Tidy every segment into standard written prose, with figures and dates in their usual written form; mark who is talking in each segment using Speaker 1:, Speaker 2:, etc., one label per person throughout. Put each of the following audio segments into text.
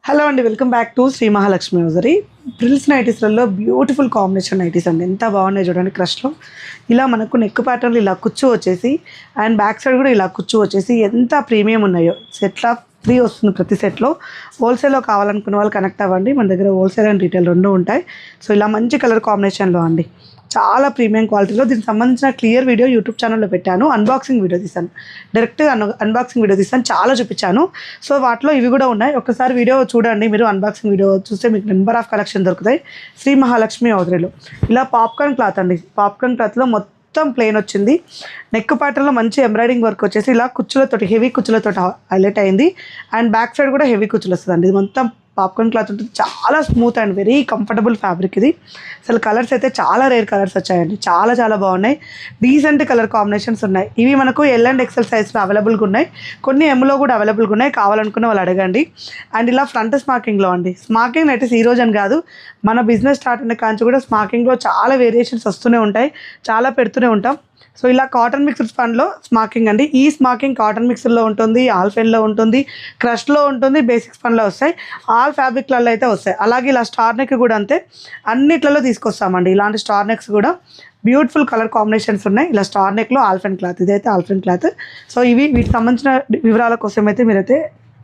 Speaker 1: Hello అండి, welcome back to Shri Mahalakshmi hosiery. Frills నైటీస్లలో beautiful combination nighties అండి. ఎంత బాగున్నాయి చూడండి. క్రష్లో ఇలా మనకు నెక్ ప్యాటర్న్లు ఇలా కుచ్చు వచ్చేసి అండ్ బ్యాక్ సైడ్ కూడా ఇలా కుచ్చు వచ్చేసి ఎంత ప్రీమియం ఉన్నాయో. సెట్లా ఫ్రీ వస్తుంది ప్రతి సెట్లో. హోల్సేల్లో కావాలనుకున్న వాళ్ళు కనెక్ట్ అవ్వండి. మన దగ్గర హోల్సేల్ అండ్ రీటైల్ రెండు ఉంటాయి. సో ఇలా మంచి కలర్ కాంబినేషన్లో అండి, చాలా ప్రీమియం క్వాలిటీలో. దీనికి సంబంధించిన క్లియర్ వీడియో యూట్యూబ్ ఛానల్లో పెట్టాను. అన్బాక్సింగ్ వీడియో తీసాను, డైరెక్ట్గా అన్బాక్సింగ్ వీడియో తీసాను, చాలా చూపించాను. సో వాటిలో ఇవి కూడా ఉన్నాయి. ఒకసారి వీడియో చూడండి. మీరు అన్బాక్సింగ్ వీడియో చూస్తే మీకు నెంబర్ ఆఫ్ కలెక్షన్ దొరుకుతాయి శ్రీ మహాలక్ష్మి హౌజరీలో. ఇలా పాప్కార్న్ క్లాత్ అండి. పాప్కార్న్ క్లాత్లో మొత్తం ప్లెయిన్ వచ్చింది. నెక్ ప్యాటర్న్లో మంచి ఎంబ్రాయిడింగ్ వర్క్ వచ్చేసి ఇలా కుచ్చులతోటి, హెవీ కుచ్చులతో హైలైట్ అయింది. అండ్ బ్యాక్ సైడ్ కూడా హెవీ కుచ్చులు వస్తుందండి. ఇది మొత్తం పాప్కార్న్ క్లాత్ ఉంటుంది. చాలా smooth and very comfortable fabric ఇది. అసలు కలర్స్ అయితే చాలా రేర్ కలర్స్ వచ్చాయండి. చాలా చాలా బాగున్నాయి. డీసెంట్ కలర్ కాంబినేషన్స్ ఉన్నాయి. ఇవి మనకు ఎల్ అండ్ ఎక్సెల్ సైజ్లో అవైలబుల్గా ఉన్నాయి. కొన్ని ఎంలో కూడా అవైలబుల్గా ఉన్నాయి. కావాలనుకున్న వాళ్ళు అడగండి. అండ్ ఇలా ఫ్రంట్ స్మాకింగ్లో అండి. స్మాకింగ్ అయితే ఈ రోజు అని కాదు, మన బిజినెస్ స్టార్ట్ అయిన కాంచి కూడా స్మాకింగ్లో చాలా వేరియేషన్స్ వస్తూనే ఉంటాయి, చాలా పెడుతూనే ఉంటాం. సో ఇలా కాటన్ మిక్స్డ్ స్పన్లో స్మాకింగ్ అండి. ఈ స్మాకింగ్ కాటన్ మిక్స్డ్లో ఉంటుంది, ఆల్ఫెన్లో ఉంటుంది, క్రష్లో ఉంటుంది, బేసిక్ స్పన్లో వస్తాయి, ఆల్ ఫ్యాబ్రిక్లలో అయితే వస్తాయి. అలాగే ఇలా స్టార్ నెక్ కూడా అంతే, అన్నిట్లలో తీసుకొస్తామండి. ఇలాంటి స్టార్ నెక్స్ కూడా బ్యూటిఫుల్ కలర్ కాంబినేషన్స్ ఉన్నాయి. ఇలా స్టార్ నెక్లో ఆల్ఫెన్ క్లాత్, ఇదైతే ఆల్ఫెన్ క్లాత్. సో వీటికి సంబంధించిన వివరాల కోసం అయితే మీరైతే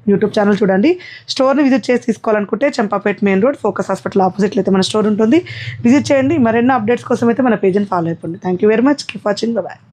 Speaker 1: యూట్యూబ్ ఛానల్ చూడండి. స్టోర్ని విజిట్ చేసి తీసుకోవాలనుకుంటే Champapet main road focus hospital ఆపోజిట్లో అయితే మన స్టోర్ ఉంటుంది. విజిట్ చేయండి. మరెన్నో అప్డేట్స్ కోసం అయితే మన పేజ్ని ఫాలో అయిపోండి. Thank you very much. Keep watching. Bye.